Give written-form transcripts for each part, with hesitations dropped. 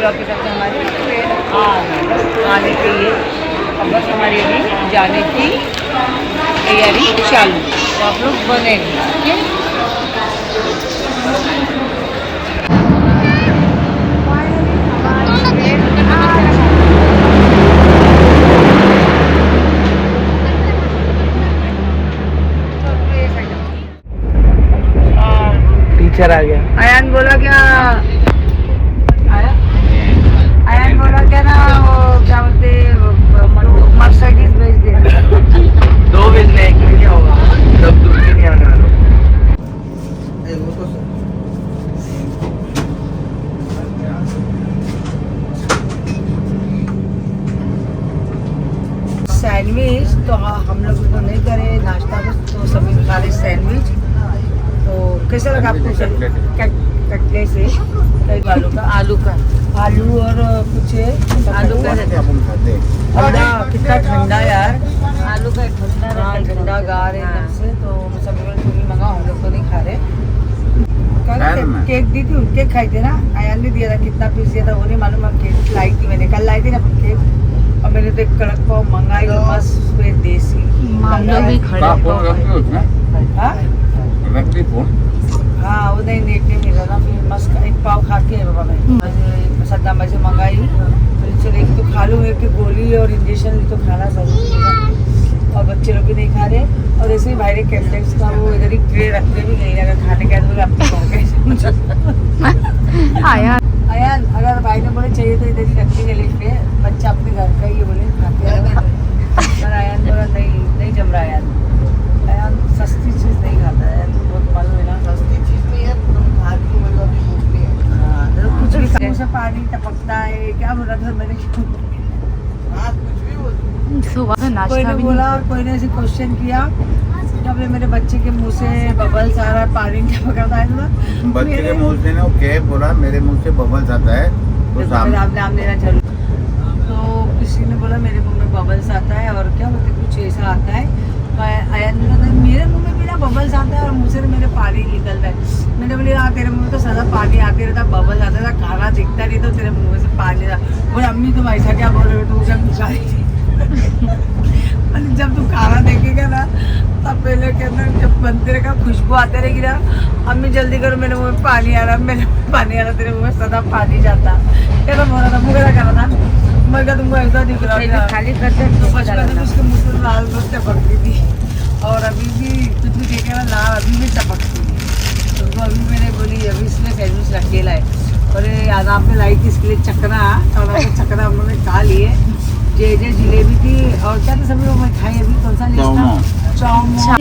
Blog के साथ हमारे आने के लिए अब बस हमारी अभी जाने की तैयारी चालू, तो आप लोग बनेंगे ठीक है। टीचर आ गया। आयान बोला क्या आयान बोला क्या ना, वो क्या बोलते मर्सिडीज भेज दे। 2 भेजने, एक में क्या होगा, सब दूर नहीं आने वाला। सैंडविच तो हम लोग तो नहीं करे नाश्ता, बस तो सभी खा रहे सैंडविच। तो कैसा लगा आपको? कटले से आलू और कुछ आलू का ठंडा, कितना ठंडा यार, आलू का ठंडा गार है एकदम से। तो सभी लोग मंगा, हम लोग तो नहीं खा रहे। केक दी थी, केक खाई थी ना, आयान ने दिया था, कितना पीस दिया था वो नहीं मालूम। केक लाई थी मैंने, कल लाई थी ना केक, और मैंने तो एक कड़क पाव मंगाई, मस्त उसमें देसी भी खड़े। हाँ वो नहीं नेट नहीं मिला ना, फिर मस्त एक पाव खा के बाबा मैं सद्दा मजे मंगाई। फिर चलो एक तो खा लूँ, एक गोली और इंजेक्शन तो खाना जरूरी है, और बच्चे लोग भी नहीं खा रहे। और ऐसे ही भाई ने कैप्टेक्स का वो इधर ही ट्रे रखते भी नहीं, अगर खाने के बाद आयान अगर भाई ने बोले चाहिए तो इधर ही रखने के लिए, बच्चा अपने घर का ही बोले खाते हैं। पर आयान बोला नहीं जम रहा। आयान सस्ती चीज़ नहीं खाता है, तो बहुत मालूम है ना, सस्ती चीज़ नहीं है, तुम खा रही हो, मतलब अभी भूख नहीं है। हाँ तो कुछ भी से पानी टपकता है, क्या बोला था मैंने, कुछ भी बोल। कोई ने बोला और कोई ने ऐसे क्वेश्चन किया, जब मेरे बच्चे के मुंह से बबल्स आ रहा है, पानी टपकता है ना, बच्चे के मुंह से ना क्या बोला, मेरे मुंह से बबल्स आता है, तो नाम लेना जरूर। तो किसी ने बोला मेरे मुंह में बबल्स आता है, और क्या बोलते कुछ ऐसा आता है। तो आयन मेरे मुंह में भी ना बबल्स आता है, और मुँह से मेरे पानी निकल रहा है। मैंने बोली हाँ तेरे मुंह में तो सदा पानी आते रहता, बबल्स आता था, खाना दिखता नहीं तो तेरे मुंह से पानी था। बोले अम्मी तुम ऐसा क्या बोल रहे हो, तू जब दिखा रही जब तू खाना देखेगा ना, तब पहले कहना जब बनते रहेगा खुशबू आते रहेगी ना, अम्मी जल्दी करो मेरे मुंह में पानी आ रहा, मेरे मुंह में पानी आ रहा, तेरे मुंह में सदा पानी जाता। क्या बोल रहा था, मुँह क्या कर रहा था, मैं क्या तुमको ऐसा दिख रहा था खाली करते। तो बचपन में उसके मुँह से लाल रोज टपकती थी, और अभी भी कुछ भी देखे ना लाल अभी भी टपकती थी। तो उसको अभी मैंने बोली अभी इसलिए सैंडविच अकेला है, और याद आपने लाई थी इसके लिए चकना, और चकना हम लोगों ने खा लिए। जे जिलेबी थी, और क्या था सभी लोग मैं खाई अभी, कौन सा लिस्ट, चौमो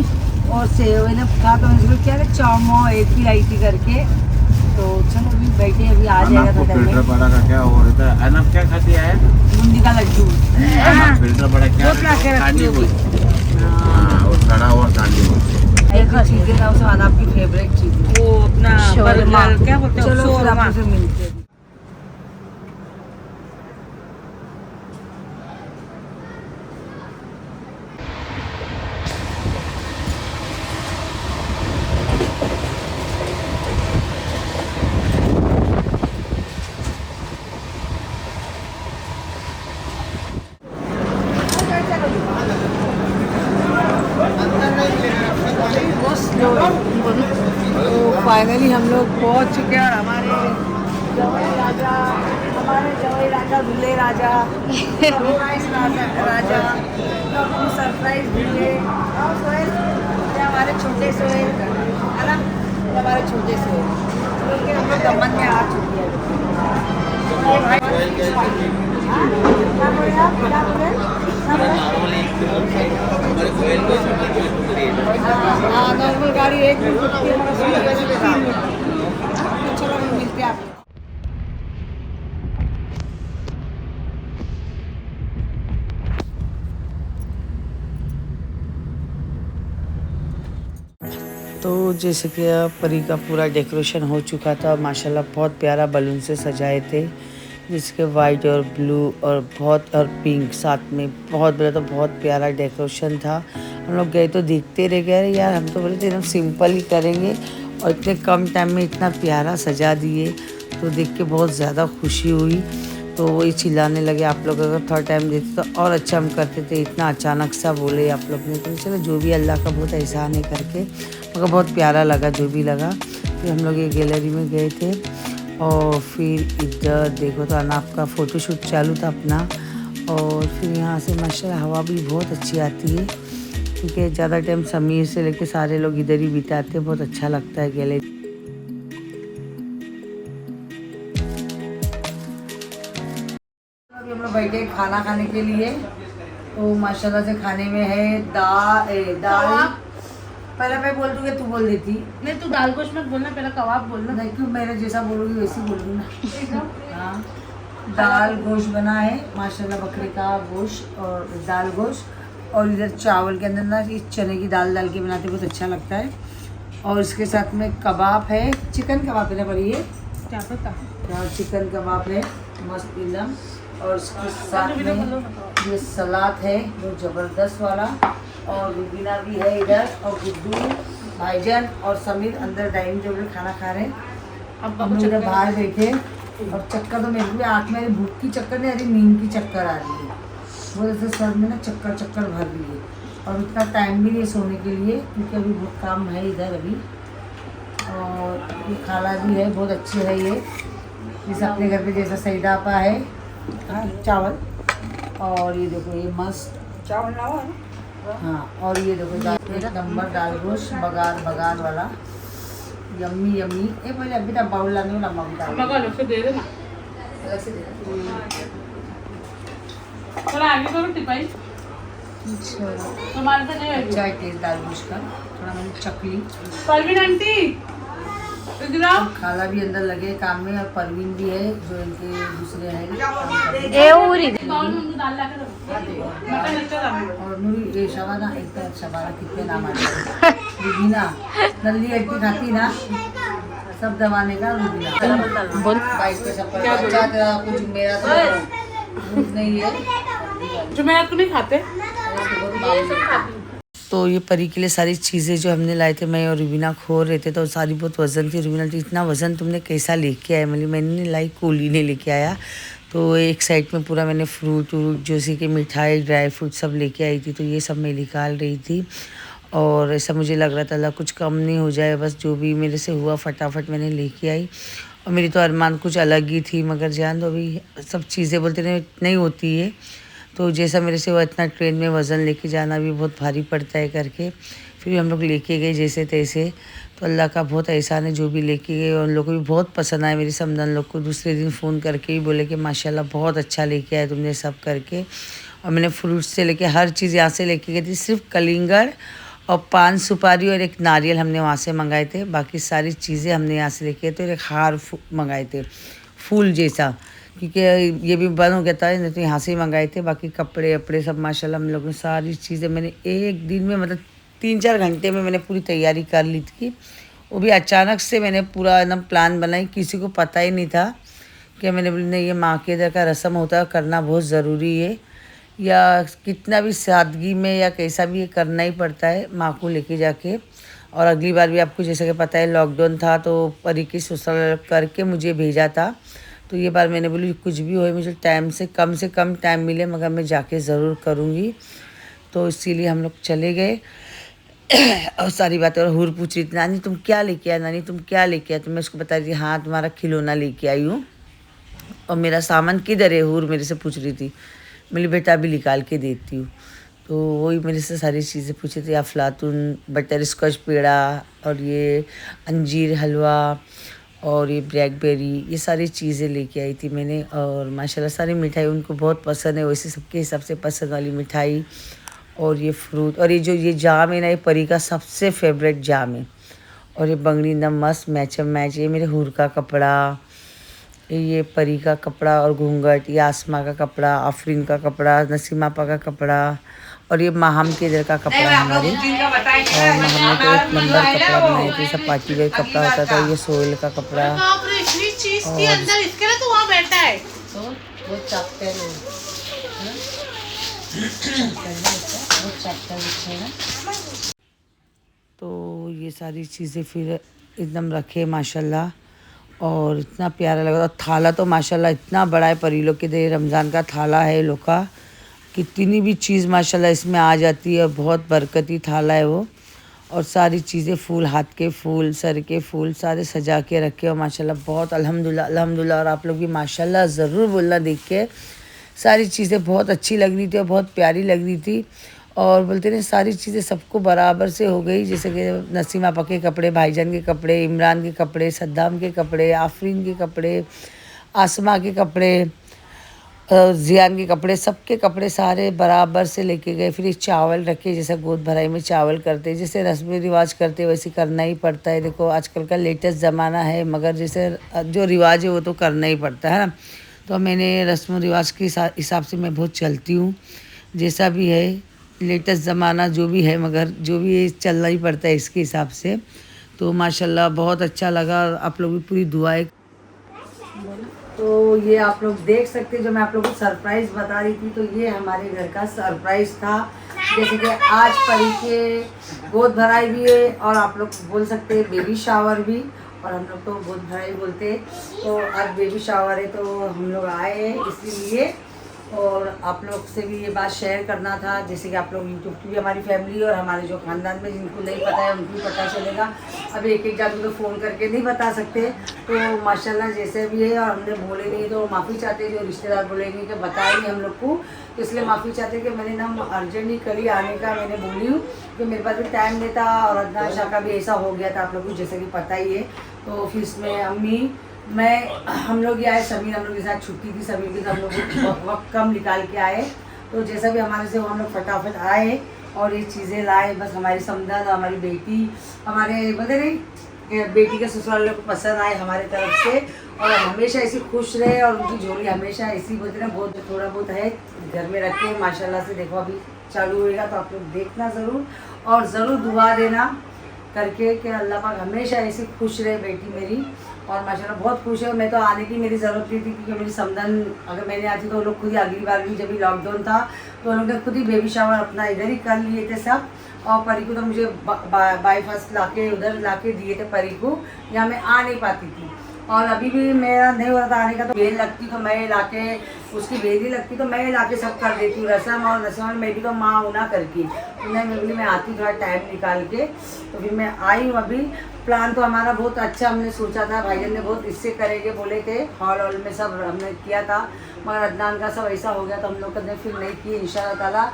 और सेव ने कहा, तो इसको क्या है चौमो एक ही लाई थी करके। तो चलो अभी बैठे, अभी आ जाएगा था फिल्टर बड़ा का क्या हो रहा है, अनब क्या खाती है, बूंदी का लड्डू। फिल्टर बड़ा क्या कांडी बोलते हैं, और सड़ा और कांडी बोलते हैं। एक चीज़ है उसे अनब की फेवरेट चीज़, वो अपना क्या बोलते हैं, चलो फिर आपसे मिलते हैं। तो फाइनली हम लोग पहुंच चुके हैं, और हमारे जवाई राजा दूल्हे राजा राजा सरप्राइज दिए, और सोहेल हमारे छोटे सोहेल है ना, हमारे छोटे सोहेल क्योंकि हम लोग दमन में आ चुके हैं। नॉर्मल गाड़ी 1 मिनट चलो मिलते हैं आप। तो जैसे कि परी का पूरा डेकोरेशन हो चुका था, माशाल्लाह बहुत प्यारा बलून से सजाए थे, जिसके वाइट और ब्लू और बहुत और पिंक साथ में, बहुत बड़ा, तो बहुत प्यारा डेकोरेशन था। हम लोग गए तो देखते रह गए यार, हम तो बोले थे एकदम सिंपल ही करेंगे, और इतने कम टाइम में इतना प्यारा सजा दिए। तो देख के बहुत ज़्यादा खुशी हुई। तो वही चिल्लाने लगे, आप लोग अगर थोड़ा टाइम देते तो और अच्छा हम करते थे, इतना अचानक सा बोले आप लोग ने। तो चलो जो भी अल्लाह का बहुत एहसान है करके, मगर बहुत प्यारा लगा जो भी लगा। फिर हम लोग ये गैलरी में गए थे और फिर इधर देखो तो अनाप का फ़ोटोशूट चालू था अपना। और फिर यहाँ से माशाल्लाह हवा भी बहुत अच्छी आती है, क्योंकि ज़्यादा टाइम समीर से लेके सारे लोग इधर ही बिताते हैं, बहुत अच्छा लगता है गैलरी। अभी हम लोग बैठे खाना खाने के लिए। तो माशाल्लाह से खाने में है दाल। पहले मैं बोल दूँगी, तू बोल देती। नहीं, तू दाल गोश्त मत बोलना, पहले कबाब बोलना। नहीं, क्यों मेरे जैसा बोलूँगी वैसे बोलूँगी ना। हाँ, दाल गोश्त बना है माशाल्लाह, बकरे का गोश्त और दाल गोश्त। और इधर चावल के अंदर ना इस चने की दाल डाल के बनाते, बहुत अच्छा लगता है। और इसके साथ में कबाब है, चिकन कबाब है ना, पर ये क्या पता, चिकन कबाब है मस्त एकदम। और उसके साथ में ये सलाद है जो ज़बरदस्त वाला। और रुबीना भी है इधर, और गुड्डू, भाईजान और समीर अंदर डाइनिंग टेबल खाना खा रहे हैं। अब हम इधर बाहर बैठे। और चक्कर तो मेरे भी आँख में भूख की चक्कर नहीं आ रही, नींद की चक्कर आ रही है। वो जैसे सर में ना चक्कर भर रही है। और इतना टाइम भी नहीं सोने के लिए, क्योंकि अभी बहुत काम है इधर अभी। और ये खाला भी है, बहुत अच्छी है ये, जैसे अपने घर पे जैसा सईदा आपा है। हाँ, चावल। और ये देखो ये मस्त चावल लाओ है ना। हाँ, और ये देखो नंबर दाल गोश्त बगार वाला, यम्मी यम्मी। ए पहले अभी तक बाउल लाने वाला मम्मा अलग से दे देना, अलग से दे दे। थोड़ा आगे करो टिपाई, तुम्हारे से नहीं अच्छा है टेस्ट दाल गोश्त का। थोड़ा मैंने चकली। परवीन आंटी इधर आओ। खाला भी अंदर लगे काम में, और परवीन भी है जो इनके दूसरे हैं। बाउल में दाल ला के रखो, मटन अच्छा डालो। और नूरी ये शबाना, एक तो शबाना कितने नाम आते रुबीना, नल्ली अड्डी खाती ना, सब दबाने का रुबीना। बोल बाइक पे सब अच्छा तेरा कुछ मेरा तो दूध नहीं है, जो मैं नहीं खाते। तो ये परी के लिए सारी चीज़ें जो हमने लाए थे, मैं और रुबीना खो रहे थे, तो सारी बहुत वज़न थी। रुबीना, तो इतना वज़न तुमने कैसा लेके आया? मतलब मैंने नहीं लाई, कोली ने लेके आया। तो एक साइड में पूरा मैंने फ्रूट जैसे कि मिठाई ड्राई फ्रूट सब लेके आई थी, तो ये सब मैं निकाल रही थी। और ऐसा मुझे लग रहा था अल्लाह कुछ कम नहीं हो जाए, बस जो भी मेरे से हुआ फटाफट मैंने लेके आई। और मेरी तो अरमान कुछ अलग ही थी, मगर जान दो अभी सब चीज़ें बोलते नहीं होती है। तो जैसा मेरे से हुआ, इतना ट्रेन में वज़न लेके जाना भी बहुत भारी पड़ता है करके, फिर भी हम लोग लेके गए जैसे तैसे। तो अल्लाह का बहुत एहसान है जो भी लेके गए, और उन लोग को भी बहुत पसंद आया। मेरी समझन लोग को दूसरे दिन फ़ोन करके ही बोले कि माशाल्लाह बहुत अच्छा लेके आए तुमने सब करके। और मैंने फ्रूट्स से लेके हर चीज़ यहाँ से लेके गई थी, सिर्फ कलिंगर और पान सुपारी और एक नारियल हमने वहाँ से मंगाए थे। बाकी सारी चीज़ें हमने यहाँ से लेके गए थे, और एक हार मंगाए थे फूल जैसा, क्योंकि ये भी बंद हो गया था, नहीं तो यहाँ से ही मंगाए थे। बाकी कपड़े वपड़े सब माशाल्लाह हम लोगों ने सारी चीज़ें मैंने एक दिन में, मतलब 3-4 घंटे में मैंने पूरी तैयारी कर ली थी। वो भी अचानक से मैंने पूरा एकदम प्लान बनाई, किसी को पता ही नहीं था कि मैंने बोली नहीं ये माँ के इधर का रस्म होता है, करना बहुत ज़रूरी है, या कितना भी सादगी में या कैसा भी ये करना ही पड़ता है माँ को लेके जाके। और अगली बार भी आपको जैसे कि पता है लॉकडाउन था, तो परी की ससुराल करके मुझे भेजा था। तो ये बार मैंने बोली कुछ भी हो मुझे टाइम से कम टाइम मिले, मगर मैं जाके ज़रूर करूँगी। तो इसीलिए हम लोग चले गए। और सारी बातें, और हूर पूछ रही थी नानी तुम क्या लेके आए, नानी तुम क्या लेके आए? तो मैं उसको बता रही थी हाँ तुम्हारा खिलौना लेके आई हूँ। और मेरा सामान किधर है, हूर मेरे से पूछ रही थी। मेरी बेटा अभी निकाल के देती हूँ। तो वही मेरे से सारी चीज़ें पूछे थे, अफलातून, बटर स्कॉच पेड़ा, और ये अंजीर हलवा, और ये ब्लैकबेरी, ये सारी चीज़ें लेके आई थी मैंने। और माशाल्लाह सारी मिठाई उनको बहुत पसंद है, वैसे सबके हिसाब से पसंद वाली मिठाई। और ये फ्रूट, और ये जाम है ना, ये परी का सबसे फेवरेट जाम है। और ये बंगड़ी एकदम मस्त मैच। ये मेरे हूर का कपड़ा, ये परी का कपड़ा और घूंघट, ये आसमा का कपड़ा, आफरीन का कपड़ा, नसीमा आपा का कपड़ा, और ये माहम के इधर का कपड़ा हमारे। और हमने तो एक नंबर कपड़ा बनाए थे, सब पार्टी वेयर कपड़ा होता था। ये सोयल का कपड़ा, तो ये सारी चीज़ें फिर एकदम रखे माशाल्लाह। और इतना प्यारा लगा। और थाला तो माशाल्लाह इतना बड़ा है, परी लोग के दे रमज़ान का थाला है लोग का। कितनी भी चीज़ माशाल्लाह इसमें आ जाती है और बहुत बरकती थाला है वो। और सारी चीज़ें फूल, हाथ के फूल, सर के फूल सारे सजा के रखे और माशाल्लाह बहुत अल्हम्दुलिल्लाह अल्हम्दुलिल्लाह। और आप लोग भी माशाल्लाह ज़रूर बोलना देख के, सारी चीज़ें बहुत अच्छी लग रही थी और बहुत प्यारी लग रही थी। और बोलते हैं सारी चीज़ें सबको बराबर से हो गई, जैसे कि नसीम आपा के कपड़े, भाईजान के कपड़े, इमरान के कपड़े, सद्दाम के कपड़े, आफरीन के कपड़े, आसमा के कपड़े, जियान के कपड़े, सबके कपड़े सारे बराबर से लेके गए। फिर एक चावल रखे, जैसे गोद भराई में चावल करते, जैसे रस्म रिवाज करते वैसे करना ही पड़ता है। देखो आजकल का लेटेस्ट ज़माना है, मगर जैसे जो रिवाज है वो तो करना ही पड़ता है ना। तो मैंने रस्म रिवाज के हिसाब से मैं बहुत चलती हूँ, जैसा भी है लेटेस्ट ज़माना जो भी है, मगर जो भी है चलना ही पड़ता है इसके हिसाब से। तो माशाल्लाह बहुत अच्छा लगा। आप लोग भी पूरी दुआएं। तो ये आप लोग देख सकते हैं, जो मैं आप लोगों को सरप्राइज़ बता रही थी, तो ये हमारे घर का सरप्राइज़ था। जैसे कि आज परी के गोद भराई भी है और आप लोग बोल सकते हैं बेबी शावर भी, और हम लोग तो गोद भराई बोलते हैं। तो आज बेबी शावर है तो हम लोग आए हैं इसलिए, और आप लोग से भी ये बात शेयर करना था, जैसे कि आप लोग यूट्यूब की भी हमारी फैमिली और हमारे जो ख़ानदान में जिनको नहीं पता है उनको भी पता चलेगा। अभी एक एक जादू तो फ़ोन करके नहीं बता सकते, तो माशाल्लाह जैसे भी है। और हमने बोले नहीं तो माफ़ी चाहते हैं, जो रिश्तेदार बोलेंगे कि बताए नहीं हम लोग को, तो इसलिए माफ़ी चाहते हैं कि मैंने ना अर्जेंटली कल ही आने का मैंने बोली हूँ कि मेरे पास भी टाइम नहीं था। और अदनान शाह का भी ऐसा हो गया था, आप लोग को जैसे कि पता ही है। तो फिर इसमें अम्मी, मैं, हम लोग ही आए, समीर हम लोग के साथ छुट्टी थी, समीर के साथ हम लोग वक्त कम निकाल के आए। तो जैसा भी हमारे से हम लोग फटाफट आए और ये चीज़ें लाए। बस हमारी समदन और हमारी बेटी, हमारे बोलते नहीं, बेटी के ससुराल को पसंद आए हमारे तरफ से, और हमेशा ऐसी खुश रहे और उनकी झोली हमेशा ऐसी बोलते ना बहुत थोड़ा बहुत है घर में रखे माशाल्लाह से। देखो अभी चालू होएगा तो आप लोग देखना ज़रूर, और ज़रूर दुआ देना करके कि अल्लाह पाक हमेशा ऐसी खुश रहे बेटी मेरी। और माशाल्लाह बहुत खुश है। मैं तो आने की मेरी ज़रूरत नहीं थी, क्योंकि मेरी समदन अगर मैंने आती तो वो लोग खुद ही, अगली बार भी जब भी लॉकडाउन था तो उन लोग ने खुद ही बेबी शावर अपना इधर ही कर लिए थे सब। और परी को तो मुझे बाई फर्स्ट लाके उधर लाके दिए थे परी को, यहाँ मैं आ नहीं पाती थी। और अभी भी मेरा नहीं हो रहा था आने का, तो बेल लगती तो मैं लाके, उसकी बेली लगती तो मैं लाके सब कर देती हूँ रसम। और रसम में मेरी तो माँ होना करके, तो मैं आती थोड़ा टाइम निकाल के, तो फिर मैं आई हूँ अभी। प्लान तो हमारा बहुत अच्छा हमने सोचा था, भाईजान ने बहुत इससे करेंगे बोले थे, हॉल में सब हमने किया था, मगर अदनान का सब ऐसा हो गया तो हम लोग कभी फिर नहीं किए। इंशाल्लाह ताला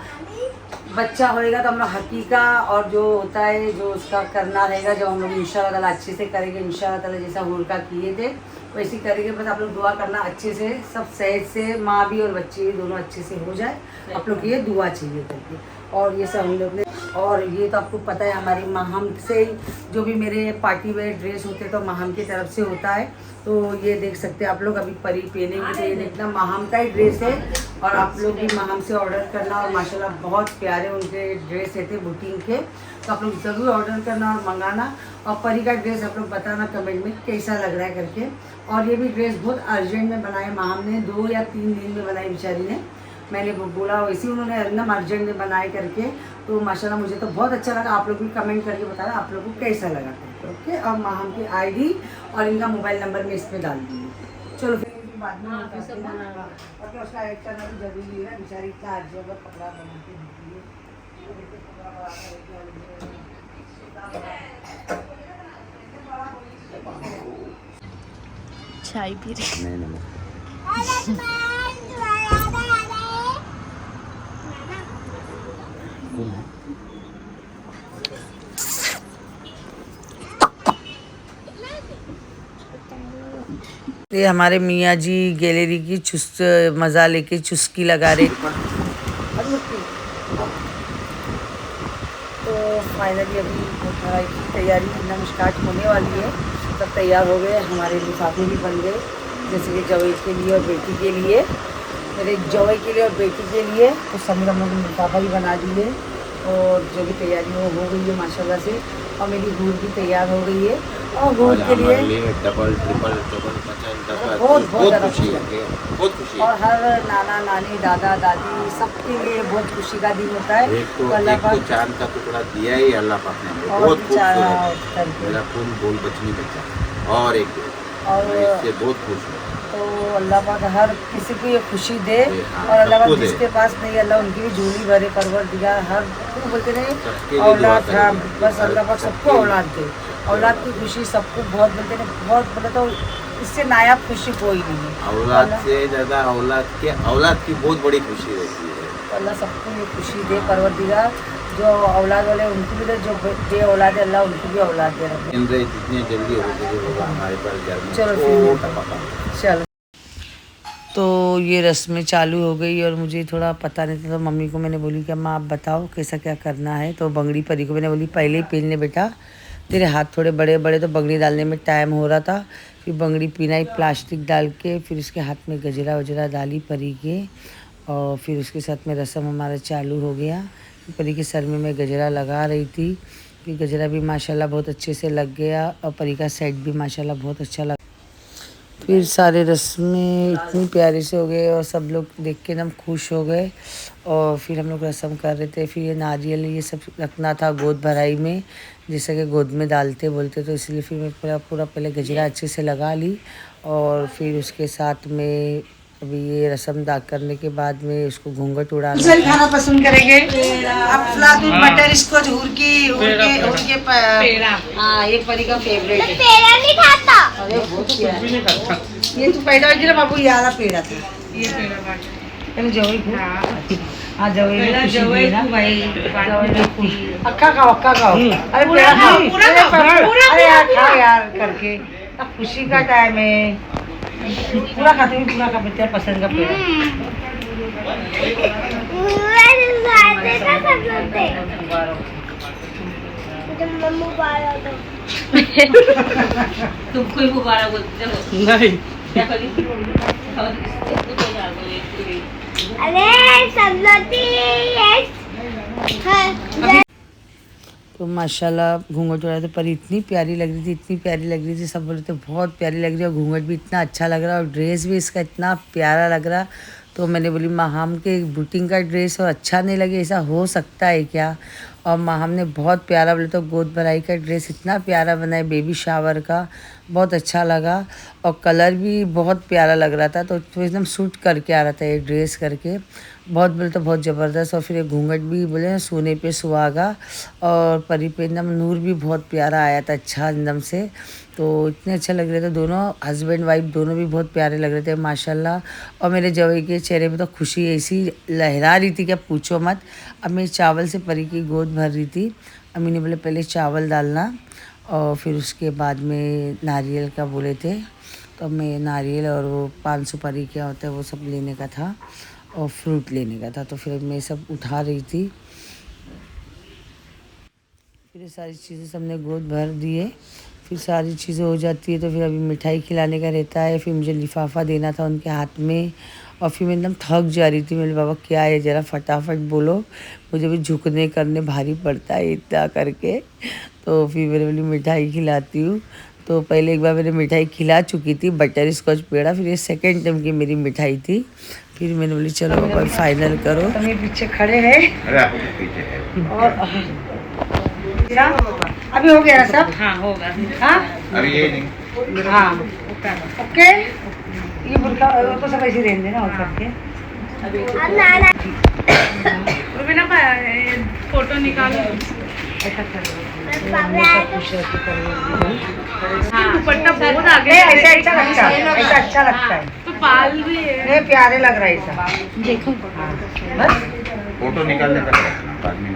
बच्चा होएगा तो हम लोग हकीका और जो होता है जो उसका करना रहेगा, जब हम लोग इंशाल्लाह ताला अच्छे से करेंगे, इंशाल्लाह ताला जैसा हुरका किए थे वैसे करेंगे। बस आप लोग दुआ करना अच्छे से, सब सेहत से, माँ भी और बच्चे भी दोनों अच्छे से हो जाए, आप लोग ये दुआ चाहिए करके। और ये सब हम लोग ने, और ये तो आपको पता है हमारी माहम से जो भी मेरे पार्टी वेयर ड्रेस होते तो माहम की तरफ से होता है। तो ये देख सकते हैं आप लोग, अभी परी पहनेंगे तो ये देखना माहम का ही ड्रेस है, और आप लोग भी माहम से ऑर्डर करना। और माशाल्लाह बहुत प्यारे उनके ड्रेस रहते बुटीक के, तो आप लोग ज़रूर ऑर्डर करना और मंगाना। और परी का ड्रेस आप लोग बताना कमेंट में कैसा लग रहा है करके। और ये भी ड्रेस बहुत अर्जेंट में बनाए माहम ने, 2 या 3 दिन में बनाई बेचारी ने, मैंने बोला वैसे उन्होंने एकदम अर्जेंट में बनाए करके। तो माशाल्लाह मुझे तो बहुत अच्छा लगा। आप लोग भी कमेंट करके बताना आप लोगों को कैसा लगा करके, ओके। और माहम की आईडी और इनका मोबाइल नंबर मैं इसमें डाल दूँगी। चलो फिर बाद में और उसका ऐड करना भी जरूरी है, बेचारी इतना अर्जेंट में कपड़ा बना के देती है। चाय पी रही। ये हमारे मियाँ जी गैलरी की चुस्त मज़ा लेके चुस्की लगा रहे। तो फाइनली अभी की तैयारी एकदम स्टार्ट होने वाली है, सब तैयार हो गए, हमारे लिफाफे भी बन गए, जैसे कि जवाई के लिए और बेटी के लिए, मेरे जवाई के लिए और बेटी के लिए। तो सभी हम लोग लिफाफा भी बना दिए, और जो भी तैयारी हो गई है माशाल्लाह से। और मेरी दूध भी तैयार हो गई है, और दूध के लिए डबल ट्रिपल बहुत ज़्यादा खुशी है, बहुत खुशी है। और हर नाना नानी दादा दादी सबके लिए बहुत खुशी का दिन होता है। एक तो चांद का टुकड़ा दिया ही अल्लाह पाक ने, बहुत खूबसूरत, मेरा खून बोल बचनी बचा। और एक और मैं इससे बहुत खुश हूँ। तो अल्लाह पाक हर किसी को ये खुशी दे हाँ, और अल्लाह पाक सबको दे। जिसके पास नहीं अल्लाह उनकी भी झोली भरे परवरदिगार हर क्यों बोलते सबके नहीं लिए दुआ औलाद हाँ करेंगे। बस अल्लाह पाक सबके सबको लिए। औलाद दे। औलाद की खुशी सबको बहुत बोलते हैं बहुत बोले तो इससे नायाब खुशी कोई नहीं है। औलाद से ज़्यादा औलाद की बहुत बड़ी खुशी रहती है। तो अल्लाह सबको ये खुशी दे परवरदिगार जो औलाद वाले उनको भी दे जो बे औलाद है अल्लाह उनको भी औलाद दे रखे। इन जितनी जल्दी हो सके होगा हमारे पास घर में चलो छोटा पका। चलो तो ये रस्में चालू हो गई और मुझे थोड़ा पता नहीं था तो मम्मी को मैंने बोली कि अम्मा आप बताओ कैसा क्या करना है। तो बंगड़ी परी को मैंने बोली पहले ही पहन ले बेटा, तेरे हाथ थोड़े बड़े बड़े तो बंगड़ी डालने में टाइम हो रहा था। फिर बंगड़ी पीना ही प्लास्टिक डाल के फिर उसके हाथ में गजरा वजरा डाली परी के और फिर उसके साथ में रस्म हमारा चालू हो गया। परी के सर में मैं गजरा लगा रही थी। फिर गजरा भी माशाल्लाह बहुत अच्छे से लग गया और परी का सेट भी माशाल्लाह बहुत अच्छा लगा। फिर सारे रस्में इतनी प्यारे से हो गए और सब लोग देख के एकदम खुश हो गए। और फिर हम लोग रस्म कर रहे थे। फिर ये नारियल ये सब रखना था गोद भराई में, जैसे कि गोद में डालते बोलते, तो इसलिए फिर मैं पूरा पहले गजरा अच्छे से लगा ली और फिर उसके साथ में अभी ये रस्म दाग करने के बाद में उसको घूंघट उड़ाना। सर खाना पसंद करेंगे अफलातून बटर स्कॉच उनके हाँ ये परी का फेवरेट है। पेड़ा नहीं खाता। अरे बहुत प्यारा ये तू पैदा हुई ना बाबू ये आला पेड़ा था ये पेड़ा बाकी जवई को हाँ जवई को भाई अक्का खाओ अरे पेड़ा खाओ अरे यार खाओ यार करके अब खुशी का टाइम है पूरा खाते हुए पूरा खा तेरा पसंद का पेड़ा तुमको ही मुबारक बोलते नहीं क्या करी अरे तो माशाल्लाह घूंघट उड़ाया तो पर इतनी प्यारी लग रही थी सब बोले थे बहुत प्यारी लग रही है और घूंघट भी इतना अच्छा लग रहा और ड्रेस भी इसका इतना प्यारा लग रहा। तो मैंने बोली माहम के बुटीन का ड्रेस और अच्छा नहीं लगे ऐसा हो सकता है क्या। और माहम ने बहुत प्यारा बोले तो गोद भराई का ड्रेस इतना प्यारा बनाए बेबी शावर का बहुत अच्छा लगा और कलर भी बहुत प्यारा लग रहा था। तो एकदम सूट करके आ रहा था ये ड्रेस करके बहुत बोले तो बहुत ज़बरदस्त। और फिर ये घूंघट भी बोले ना सोने पे सुहागा और परी पे एकदम नूर भी बहुत प्यारा आया था अच्छा एकदम से। तो इतने अच्छे लग रहे थे दोनों हस्बैंड वाइफ दोनों भी बहुत प्यारे लग रहे थे माशाल्लाह। और मेरे जवई के चेहरे पे तो खुशी ऐसी लहरा रही थी क्या पूछो मत। अब मैं चावल से परी की गोद भर रही थी। अम्मी ने बोले पहले चावल डालना और फिर उसके बाद में नारियल का बोले थे। तो मैं नारियल और वो 5 सुपारी क्या होता है वो सब लेने का था और फ्रूट लेने का था। तो फिर मैं सब उठा रही थी। फिर सारी चीज़ें सबने गोद भर दिए। फिर सारी चीज़ें हो जाती है तो फिर अभी मिठाई खिलाने का रहता है। फिर मुझे लिफाफा देना था उनके हाथ में और फिर मैं एकदम थक जा रही थी। मेरे बाबा क्या है ज़रा फटाफट बोलो, मुझे भी झुकने करने भारी पड़ता है इतना करके। तो फिर मेरे बोली मिठाई खिलाती हूँ। तो पहले एक बार मैंने मिठाई खिला चुकी थी बटर स्कॉच पेड़ा, फिर ये सेकेंड टाइम की मेरी मिठाई थी। फिर मैंने बोली चलो बाबा फाइनल करो। हम ये पीछे खड़े हैं और अभी हो गया ना सब। हाँ होगा हाँ अभी ये नहीं हाँ ओके ये बुरका तो सब ऐसे रहने देना और करके फोटो निकालो। ऐसा कर दुपट्टा बहुत आगे ऐसा अच्छा लगता है ऐसा अच्छा लगता है तो पाल भी है। नहीं प्यारे लग रहा है ऐसा देखो बस फोटो निकालने का बाद में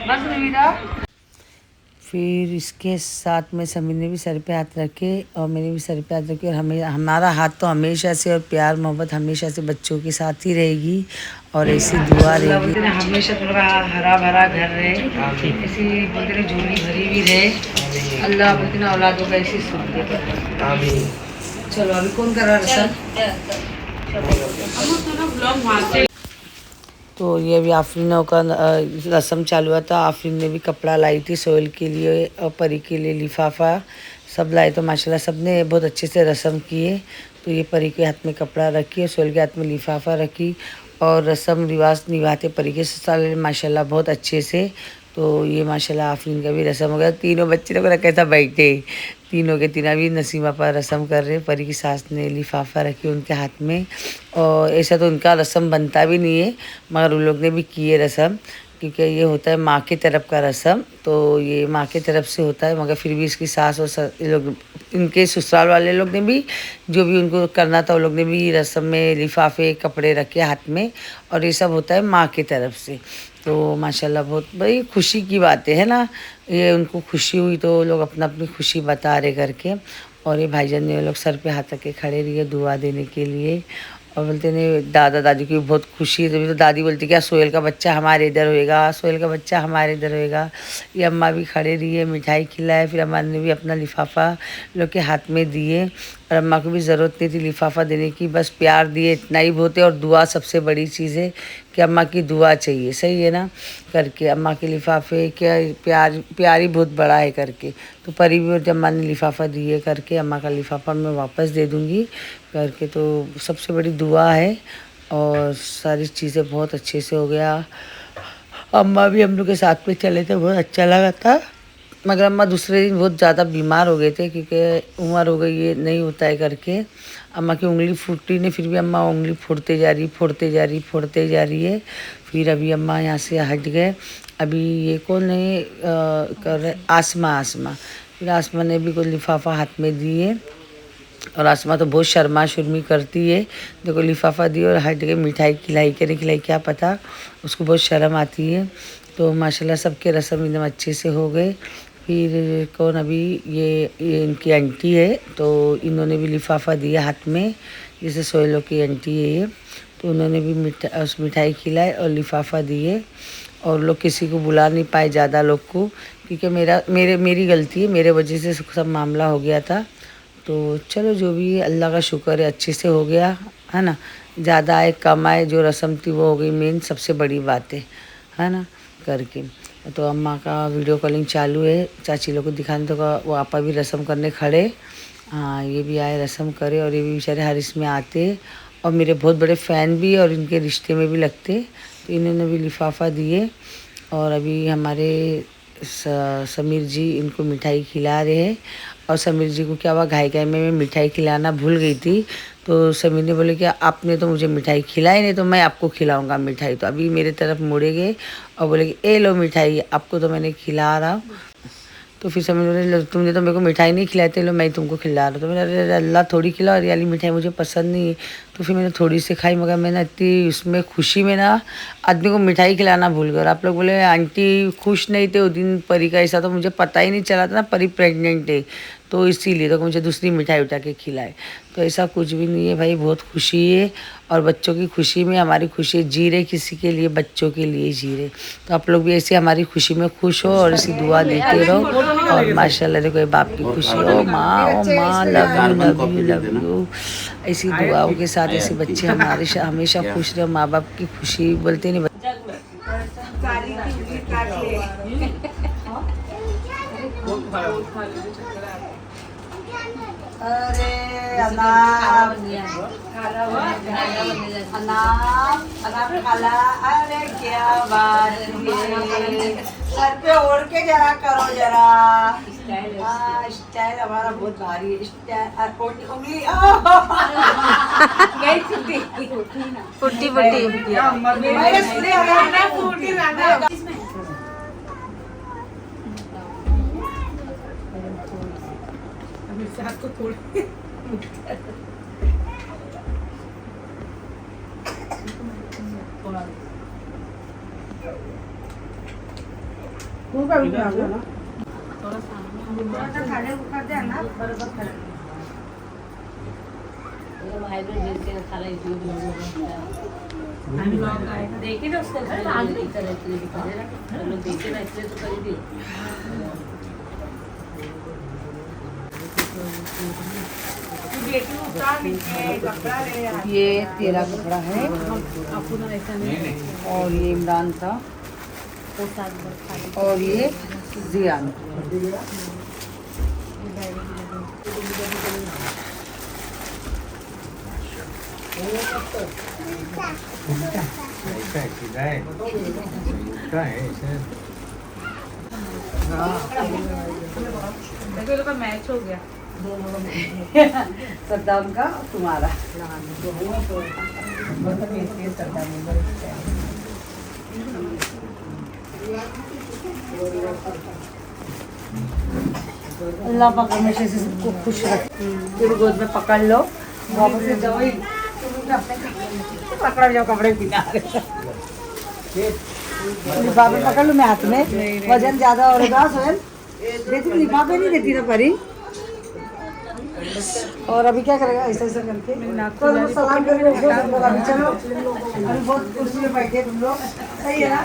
बस निविदा। फिर इसके साथ में समीर ने भी सर पे हाथ रखे और मैंने भी सर पे हाथ रखे और हमारा हाथ तो हमेशा से और प्यार मोहब्बत हमेशा से बच्चों के साथ ही रहेगी और ऐसी दुआ रहेगी। हमेशा थोड़ा हरा भरा घर रहे ऐसी बोलते झोली भरी भी रहे अल्लाह बोलते ना औलादों का ऐसी सुख दे। चलो अभी कौन कर रहा है सर। तो ये अभी आफरीनों का रस्म चालू हुआ था। आफरीन ने भी कपड़ा लाई थी सोहेल के लिए और परी के लिए लिफाफा सब लाए। तो माशाल्लाह सब ने बहुत अच्छे से रस्म किए। तो ये परी के हाथ में कपड़ा रखी और सोहेल के हाथ में लिफाफा रखी और रस्म रिवाज निभाते परी के ससुराल माशाल्लाह बहुत अच्छे से। तो तो ये माशाल्लाह आफरीन का भी रस्म हो गया। तीनों बच्चे लोग रखे था बैठे, तीनों के तीनों भी नसीमा पर रस्म कर रहे। परी की सास ने लिफाफा रखी उनके हाथ में, और ऐसा तो उनका रस्म बनता भी नहीं है, मगर उन लोग ने भी किए रस्म, क्योंकि ये होता है माँ की तरफ का रस्म, तो ये माँ की तरफ से होता है। मगर फिर भी इसकी सास और ये लोग, इनके ससुराल वाले लोग ने भी जो भी उनको करना था, वो लोग ने भी रस्म में लिफाफे कपड़े रखे हाथ में, और ये सब होता है माँ की तरफ से। तो माशाल्लाह बहुत बड़ी खुशी की बातें है ना, ये उनको खुशी हुई तो लोग अपना अपनी खुशी बता रहे करके। और ये भाईजान ने लोग सर पे हाथ रख के खड़े रहिए दुआ देने के लिए, और बोलते नहीं दादा दादी की बहुत खुशी है। तभी तो दादी बोलती क्या सोहेल का बच्चा हमारे इधर होएगा, सोहेल का बच्चा हमारे इधर होएगा। ये अम्मा भी खड़े रही है, मिठाई खिलाए, फिर अम्मा ने भी अपना लिफाफा लोग के हाथ में दिए, और अम्मा को भी ज़रूरत नहीं थी लिफाफा देने की, बस प्यार दिए, इतना ही बहुत है। और दुआ सबसे बड़ी चीज़ है कि अम्मा की दुआ चाहिए, सही है ना, करके अम्मा के लिफाफे क्या प्यार ही बहुत बड़ा है करके। तो परी भी अम्मा ने लिफाफा दिए करके, अम्मा का लिफाफा मैं वापस दे दूँगी करके। तो सबसे बड़ी दुआ है, और सारी चीज़ें बहुत अच्छे से हो गया। अम्मा भी हम लोग के साथ में चले थे, बहुत अच्छा लगा था। मगर अम्मा दूसरे दिन बहुत ज़्यादा बीमार हो गए थे, क्योंकि उम्र हो गई है, नहीं होता है करके। अम्मा की उंगली फूटी नहीं, फिर भी अम्मा उंगली फोड़ते जा रही है। फिर अभी अम्मा यहाँ से हट गए। अभी ये कौन है कर रहे, आसमा। फिर आसमा ने भी कोई लिफाफा हाथ में दिए, और आसमा तो बहुत शर्मा शुर्मी करती है, देखो लिफाफा दिए और हट गए। मिठाई खिलाई के नहीं खिलाई क्या पता, उसको बहुत शर्म आती है। तो माशाल्लाह सबके रस्म एकदम अच्छे से हो गए। फिर कौन अभी ये इनकी आंटी है, तो इन्होंने भी लिफाफा दिया हाथ में, जैसे सोहेलों की आंटी है ये, तो उन्होंने भी मिठाई खिलाई और लिफाफा दिए। और लोग किसी को बुला नहीं पाए ज़्यादा लोग को, क्योंकि मेरी गलती है, मेरे वजह से सब मामला हो गया था। तो चलो जो भी है अल्लाह का शुक्र है, अच्छे से हो गया है ना। ज़्यादा आए कम आए, जो रस्म थी वो हो गई, मेन सबसे बड़ी बात है ना करके। तो अम्मा का वीडियो कॉलिंग चालू है, चाची लोग को दिखाने तो वो आपा भी रस्म करने खड़े। हाँ ये भी आए रस्म करे, और ये भी बेचारे हर इसमें आते, और मेरे बहुत बड़े फ़ैन भी और इनके रिश्ते में भी लगते। तो इन्होंने भी लिफाफा दिए, और अभी हमारे समीर जी इनको मिठाई खिला रहे हैं। और समीर जी को क्या हुआ, घाई में मैं मिठाई खिलाना भूल गई थी। तो समीर ने बोले कि आपने तो मुझे मिठाई खिलाई नहीं, तो मैं आपको खिलाऊंगा मिठाई। तो अभी मेरे तरफ मुड़े गए और बोले कि ए लो मिठाई, आपको तो मैंने खिला रहा हूँ। तो फिर समीर बोले तुमने तो मेरे को मिठाई नहीं खिलाई थी, लो मैं तुमको खिला रहा हूँ। तो मैंने अल्लाह थोड़ी खिला, और ये वाली मिठाई मुझे पसंद नहीं है। तो फिर मैंने थोड़ी सी खाई, मगर मैंने इतनी उसमें खुशी में ना आदमी को मिठाई खिलाना भूल गया। और आप लोग बोले आंटी खुश नहीं थे उस दिन परी का, ऐसा तो मुझे पता ही नहीं चला था ना परी प्रेग्नेंट है, तो इसीलिए तो मुझे दूसरी मिठाई उठा के खिलाए। तो ऐसा कुछ भी नहीं है भाई, बहुत खुशी है, और बच्चों की खुशी में हमारी खुशी जी रहे, किसी के लिए बच्चों के लिए जी रहे। तो आप लोग भी ऐसे हमारी खुशी में खुश हो, और ऐसी दुआ देते रहो। और माशाल्लाह देखो बाप की खुशी, ओ माँ लव यू। ऐसी दुआओं के साथ ऐसे बच्चे हमारे हमेशा खुश रहे, माँ बाप की खुशी बोलते नहीं। अरे अनार खाला, अरे क्या बात है, सर पे ओढ़ के जरा करो जरा। स्टाइल हमारा बहुत भारी है, स्टाइल उंगली फुटी आपको थोड़ी थोड़ा सा खाने को कर दे ना, बराबर खड़े देखे ना उसको देखे ना, इसलिए तो करी थी। ये तेरा कपड़ा है, और ये इमरान था, और ये जियान। देखो ये लोग का मैच हो गया। सद्दाम का तुम्हारा अल्लाह पाक हमेशा से सबको खुश रखे। फिर गोद में पकड़ लो, वापस से जाओ ही पकड़ा जाओ कपड़े किनारे। लिफाफे पकड़ लो मैं हाथ में, वजन ज्यादा हो रहा सोहेल देती लिफाफे नहीं देती ना परी। और अभी क्या करेगा ऐसा ऐसा करके तो सलाम करके अभी चलो, अभी बहुत कुर्सी में बैठे तुम लोग, सही है ना।